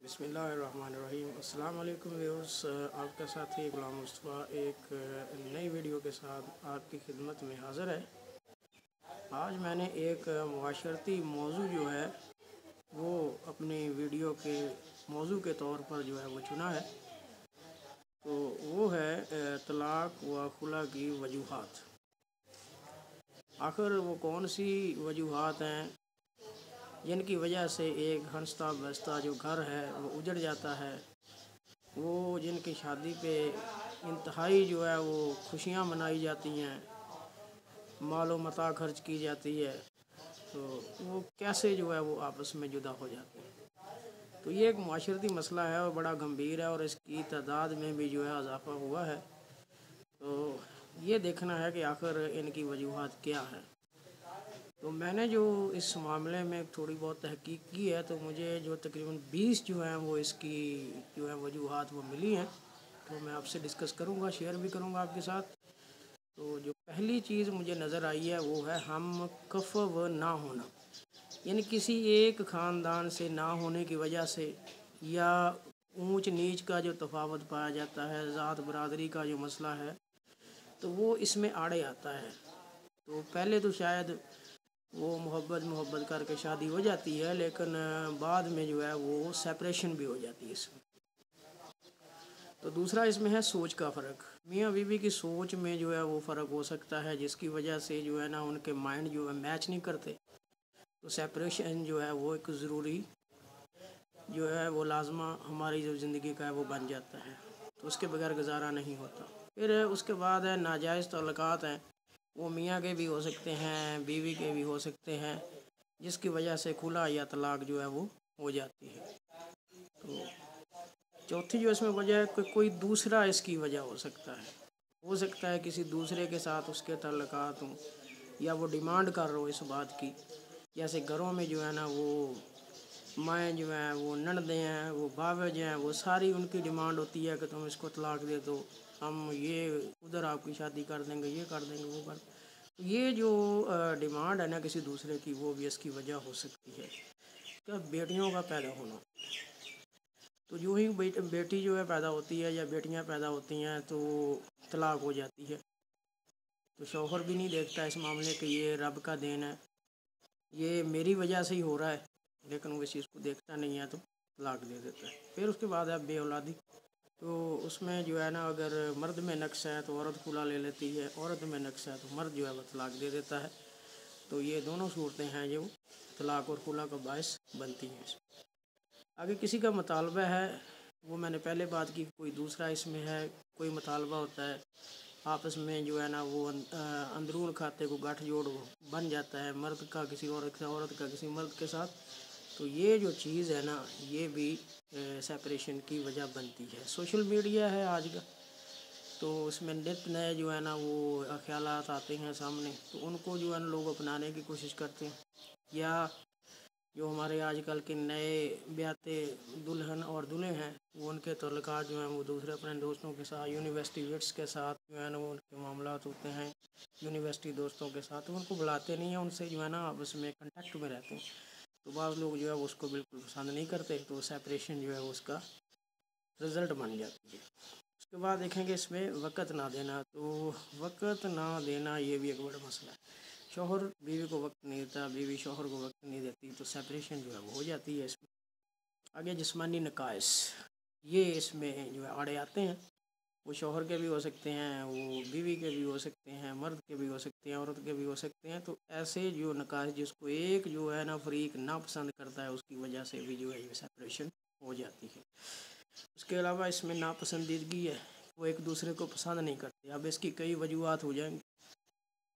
बिस्मिल्लाहिर्रहमानिर्रहीम। अस्सलाम वालेकुम व्यूअर्स, आपका साथी गुलाम मुस्तफ़ा एक नई वीडियो के साथ आपकी खिदमत में हाज़िर है। आज मैंने एक मुआशरती मौजू जो है वो अपनी वीडियो के मौजू के तौर पर जो है वो चुना है। तो वो है तलाक़ व खुला की वजूहात। आखिर वो कौन सी वजूहात हैं जिनकी वजह से एक हंसता बसता जो घर है वो उजड़ जाता है। वो जिनकी शादी पे इंतहाई जो है वो खुशियाँ मनाई जाती हैं, मालो मता खर्च की जाती है, तो वो कैसे जो है वो आपस में जुदा हो जाते हैं। तो ये एक माशरती मसला है और बड़ा गंभीर है और इसकी तादाद में भी जो है इजाफ़ा हुआ है। तो ये देखना है कि आखिर इनकी वजूहात क्या है। तो मैंने जो इस मामले में थोड़ी बहुत तहकीक की है, तो मुझे जो तकरीबन 20 जो हैं वो इसकी जो है वजूहात वो मिली हैं। तो मैं आपसे डिस्कस करूँगा, शेयर भी करूँगा आपके साथ। तो जो पहली चीज़ मुझे नज़र आई है वो है हम कफ़ व ना होना, यानी किसी एक ख़ानदान से ना होने की वजह से या ऊंच नीच का जो तफावत पाया जाता है, ज़ात बरादरी का जो मसला है, तो वो इसमें आड़े आता है। तो पहले तो शायद वो मोहब्बत करके शादी हो जाती है, लेकिन बाद में जो है वो सेपरेशन भी हो जाती है इसमें। तो दूसरा इसमें है सोच का फ़र्क। मियाँ बीवी की सोच में जो है वो फ़र्क हो सकता है, जिसकी वजह से जो है ना उनके माइंड जो है मैच नहीं करते। तो सेपरेशन जो है वो एक ज़रूरी जो है वो लाजमा हमारी जो ज़िंदगी का है वो बन जाता है। तो उसके बगैर गुजारा नहीं होता। फिर उसके बाद है नाजायज़ तल्लुकात हैं। वो मियाँ के भी हो सकते हैं, बीवी के भी हो सकते हैं, जिसकी वजह से खुला या तलाक जो है वो हो जाती है। तो चौथी जो इसमें वजह है कि कोई दूसरा इसकी वजह हो सकता है किसी दूसरे के साथ उसके तल्लुकात हों, या वो डिमांड कर रहे हो इस बात की। जैसे घरों में जो है ना वो माएँ जो हैं, वो ननदें हैं, वो भावज हैं, वो सारी उनकी डिमांड होती है कि तुम इसको तलाक दे दो, हम ये उधर आपकी शादी कर देंगे, ये कर देंगे, वो कर। तो ये जो डिमांड है ना किसी दूसरे की, वो भी इसकी वजह हो सकती है। क्या बेटियों का पैदा होना, तो यूँ ही बेटी जो है पैदा होती है या बेटियां पैदा होती हैं तो तलाक हो जाती है। तो शौहर भी नहीं देखता इस मामले कि ये रब का देन है, ये मेरी वजह से ही हो रहा है, लेकिन वो इस चीज़ को देखता नहीं है तो तलाक दे देता है। फिर उसके बाद है बे औलादी। तो उसमें जो है ना अगर मर्द में नक्स है तो औरत खुला ले लेती है, औरत में नक्स है तो मर्द जो है वो तलाक दे देता है। तो ये दोनों सूरतें हैं जो तलाक और खुला का बायस बनती हैं। आगे किसी का मुतालबा है, वो मैंने पहले बात की, कोई दूसरा इसमें है, कोई मुतालबा होता है आपस में जो है ना वो अंदरून खाते को गांठ-जोड़ बन जाता है, मर्द का किसी औरत से, औरत का किसी मर्द के साथ। तो ये जो चीज़ है ना ये भी सेपरेशन की वजह बनती है। सोशल मीडिया है आज का, तो उसमें नित नए जो है ना वो ख़यालात आते हैं सामने, तो उनको जो है ना लोग अपनाने की कोशिश करते हैं। या जो हमारे आजकल के नए ब्याते दुल्हन और दूल्हे हैं, वो उनके तल्लुकात जो हैं वो दूसरे अपने दोस्तों के साथ, यूनिवर्सिटी वेट्स के साथ जो है ना वो उनके मामलात होते हैं यूनिवर्सिटी दोस्तों के साथ। तो उनको बुलाते नहीं हैं, उनसे जो है ना आपस में कंटेक्ट में रहते हैं। तो बाज़ लोग जो है वो उसको बिल्कुल पसंद नहीं करते, तो सेपरेशन जो है वो उसका रिज़ल्ट बन जाती है। उसके बाद देखेंगे इसमें वक़्त ना देना। तो वक़्त ना देना ये भी एक बड़ा मसला है। शौहर बीवी को वक्त नहीं देता, बीवी शौहर को वक्त नहीं देती, तो सेपरेशन जो है वो हो जाती है इसमें। आगे जिस्मानी नकाइस, ये इसमें जो है आड़े आते हैं। वो शौहर के भी हो सकते हैं, वो बीवी के भी हो सकते हैं, मर्द के भी हो सकते हैं, औरत के भी हो सकते हैं। तो ऐसे जो नकाइस जिसको एक जो है ना फरीक ना पसंद करता है, उसकी वजह से भी जो है ये सेपरेशन हो जाती है। उसके अलावा इसमें नापसंदीदगी है, वो एक दूसरे को पसंद नहीं करते। अब इसकी कई वजूहत हो जाएंगी,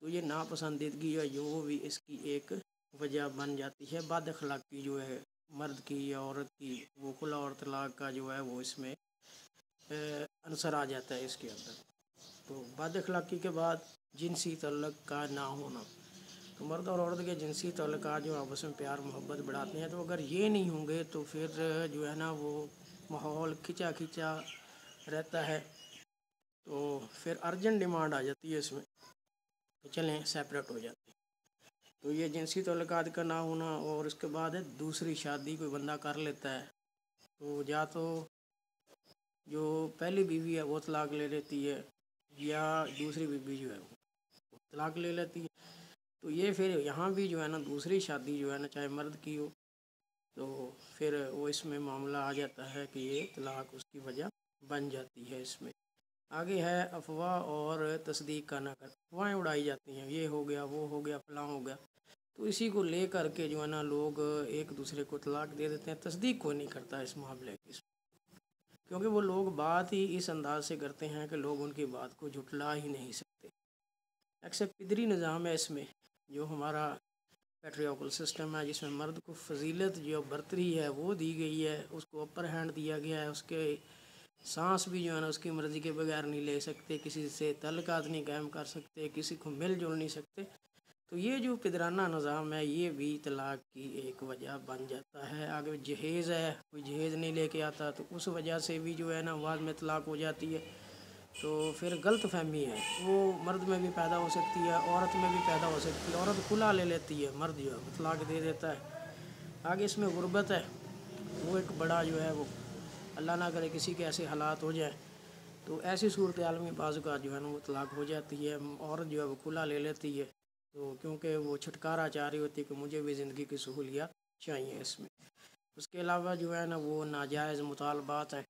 तो ये नापसंदीदगी है जो भी इसकी एक वजह बन जाती है। बद अखलाक़ी जो है मर्द की या औरत की, वो खुला और तलाक का जो है वो इसमें अंसर आ जाता है इसके अंदर। तो बद अखलाक़ी के बाद जिनसी तल्लुक़ का ना होना, तो मर्द और औरत के जिनसी तल्लुक़ात जो आपस में प्यार मोहब्बत बढ़ाते हैं, तो अगर ये नहीं होंगे तो फिर जो है ना वो माहौल खिंचा खिंचा रहता है। तो फिर अर्जेंट डिमांड आ जाती है इसमें, तो चलें सेपरेट हो जाते हैं। तो ये जिनसी तल्लुकात का ना होना, और उसके बाद है दूसरी शादी कोई बंदा कर लेता है, तो या तो जो पहली बीवी है वो तलाक ले लेती है, या दूसरी बीवी जो है वो तलाक ले लेती है। तो ये फिर यहाँ भी जो है ना दूसरी शादी जो है ना चाहे मर्द की हो, तो फिर वो इसमें मामला आ जाता है कि ये तलाक उसकी वजह बन जाती है। इसमें आगे है अफवाह और तस्दीक का ना कर, अफवाहें उड़ाई जाती हैं, ये हो गया वो हो गया फलां हो गया, तो इसी को ले कर के जो है ना लोग एक दूसरे को तलाक दे देते हैं। तस्दीक कोई नहीं करता इस मामले की, क्योंकि वो लोग बात ही इस अंदाज से करते हैं कि लोग उनकी बात को झुटला ही नहीं सकते। एक्सेप्ट पिदरी निज़ाम है इसमें, जो हमारा पैट्रियार्कल सिस्टम है, जिसमें मर्द को फजीलत जो बरतरी है वो दी गई है, उसको अपर हैंड दिया गया है, उसके सांस भी जो है ना उसकी मर्ज़ी के बगैर नहीं ले सकते, किसी से तल्लुकात नहीं कायम कर सकते, किसी को मिल जुल नहीं सकते। तो ये जो पिदराना निज़ाम है ये भी तलाक की एक वजह बन जाता है। आगे जहेज़ है, कोई जहेज़ नहीं लेके आता तो उस वजह से भी जो है ना बाद में तलाक हो जाती है। तो फिर गलत फहमी है वो मर्द में भी पैदा हो सकती है, औरत में भी पैदा हो सकती है। औरत खुला ले लेती है, मर्द जो है तलाक दे देता है। आगे इसमें गुर्बत है, वो एक बड़ा जो है वो अल्लाह ना करे किसी के ऐसे हालात हो जाए तो ऐसी सूरत हाल में बाज़ का जो है ना वो तलाक हो जाती है। औरत जो है वो खुला ले लेती है, तो क्योंकि वो छुटकारा चाह रही होती है कि मुझे भी ज़िंदगी की सहूलियत चाहिए इसमें। उसके अलावा जो है ना वो नाजायज़ मुतालबात हैं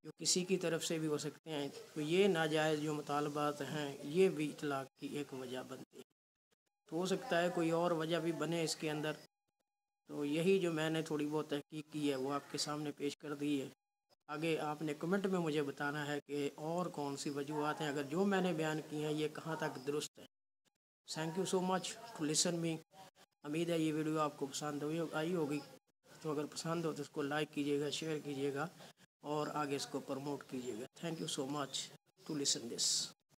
जो किसी की तरफ से भी हो सकते हैं, तो ये नाजायज़ जो मुतालबात हैं ये भी तलाक की एक वजह बनती है। तो हो सकता है कोई और वजह भी बने इसके अंदर, तो यही जो मैंने थोड़ी बहुत तहकीक की है वो आपके सामने पेश कर दी है। आगे आपने कमेंट में मुझे बताना है कि और कौन सी वजूहत हैं, अगर जो मैंने बयान की हैं ये कहाँ तक दुरुस्त है। Thank you so much to listen me. उम्मीद है ये वीडियो आपको पसंद आई होगी, तो अगर पसंद हो तो इसको लाइक कीजिएगा, शेयर कीजिएगा और आगे इसको प्रमोट कीजिएगा। Thank you so much to listen this.